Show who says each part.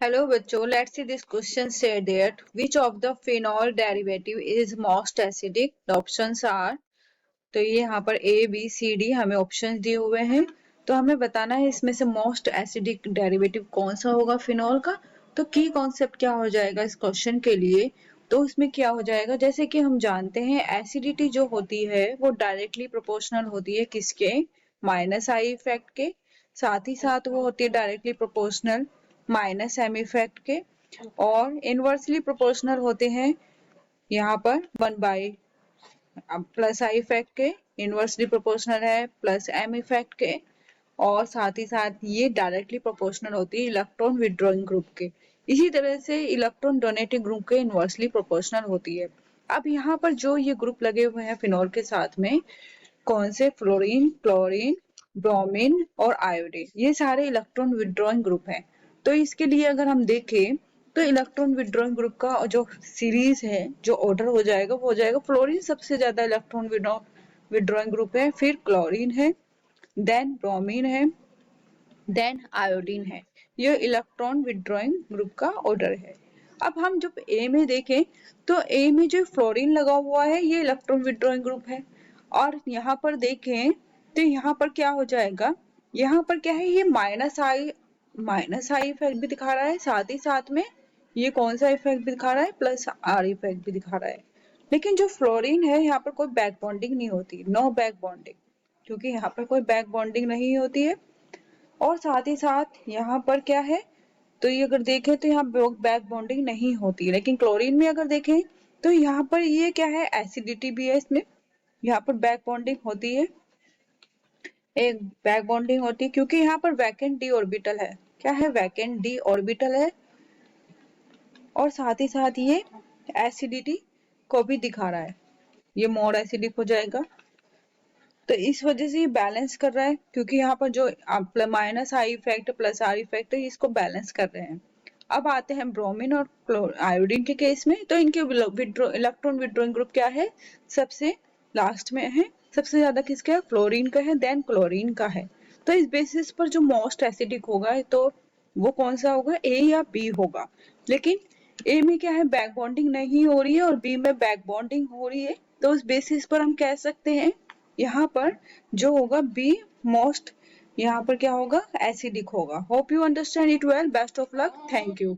Speaker 1: Hello बच्चों, let's see this question said that which of the phenol derivative is most acidic? The options are तो ये यहाँ पर A, B, C, D हमें options दिए हुए हैं। तो हमें बताना है इसमें से मोस्ट एसिडिक डेरिवेटिव कौन सा होगा फिनॉल का। तो की कॉन्सेप्ट क्या हो जाएगा इस क्वेश्चन के लिए, तो इसमें क्या हो जाएगा, जैसे कि हम जानते हैं एसिडिटी जो होती है वो डायरेक्टली प्रोपोर्शनल होती है किसके, माइनस आई इफेक्ट के। साथ ही साथ वो होती है directly proportional minus M effect के, और इनवर्सली प्रोपोर्शनल होते हैं यहाँ पर 1 बाई प्लस आई इफेक्ट के, इनवर्सली प्रोपोर्शनल है प्लस एम इफेक्ट के, और साथ ही साथ ये डायरेक्टली प्रोपोर्शनल होती है इलेक्ट्रॉन विड्रॉइंग ग्रुप के। इसी तरह से इलेक्ट्रॉन डोनेटिंग ग्रुप के इनवर्सली प्रोपोर्शनल होती है। अब यहाँ पर जो ये ग्रुप लगे हुए हैं फिनॉल के साथ में, कौन से, फ्लोरीन, क्लोरीन, ब्रोमीन और आयोडीन, ये सारे इलेक्ट्रॉन विड्रॉइंग ग्रुप हैं। तो इसके लिए अगर हम देखें तो इलेक्ट्रॉन विड्रॉइंग ग्रुप का जो सीरीज है, जो ऑर्डर हो जाएगा वो हो जाएगा, फ्लोरीन सबसे ज्यादा इलेक्ट्रॉन विड्रॉइंग ग्रुप है, फिर क्लोरीन है, देन ब्रोमीन है, देन आयोडीन है। ये इलेक्ट्रॉन विड्रॉइंग ग्रुप का ऑर्डर है। अब हम जब ए में देखें तो ए में जो फ्लोरीन लगा हुआ है ये इलेक्ट्रॉन विड्रॉइंग ग्रुप है, और यहाँ पर देखें तो यहाँ पर क्या हो जाएगा, यहाँ पर क्या है, ये माइनस आई इफेक्ट भी दिखा रहा है, साथ ही साथ में ये कौन सा इफेक्ट भी दिखा रहा है, प्लस आर इफेक्ट भी दिखा रहा है। लेकिन जो फ्लोरीन है यहाँ पर कोई बैक बॉन्डिंग नहीं होती, नो बैक बॉन्डिंग, क्योंकि यहाँ पर कोई बैक बॉन्डिंग नहीं होती है। और साथ ही साथ यहाँ पर क्या है, तो ये अगर देखें तो यहाँ बैक बॉन्डिंग नहीं होती है। लेकिन क्लोरीन में अगर देखें तो यहाँ पर ये क्या है, एसिडिटी भी है इसमें, यहाँ पर बैक बॉन्डिंग होती है, एक बैक बॉन्डिंग होती है, क्योंकि यहाँ पर वैकेंट डी ऑर्बिटल है। क्या है, वैकेंट डी ऑर्बिटल है, और साथ ही साथ ये एसिडिटी को भी दिखा रहा है, ये मोर एसिडिक हो जाएगा। तो इस वजह से ये बैलेंस कर रहा है, क्योंकि यहाँ पर जो minus I effect plus are effect है इसको बैलेंस कर रहे हैं। अब आते हैं ब्रोमीन और आयोडीन के केस में, तो इनके इलेक्ट्रॉन विड्रॉइंग ग्रुप क्या है, सबसे लास्ट में है, सबसे ज्यादा किसका है, फ्लोरीन का है, देन क्लोरीन का है। तो इस बेसिस पर जो मोस्ट एसिडिक होगा तो वो कौन सा होगा, ए या बी होगा। लेकिन ए में क्या है, बैक बॉन्डिंग नहीं हो रही है, और बी में बैक बॉन्डिंग हो रही है, तो उस बेसिस पर हम कह सकते हैं यहाँ पर जो होगा बी मोस्ट, यहाँ पर क्या होगा, एसिडिक होगा। Hope you understand it well, best of luck, thank you.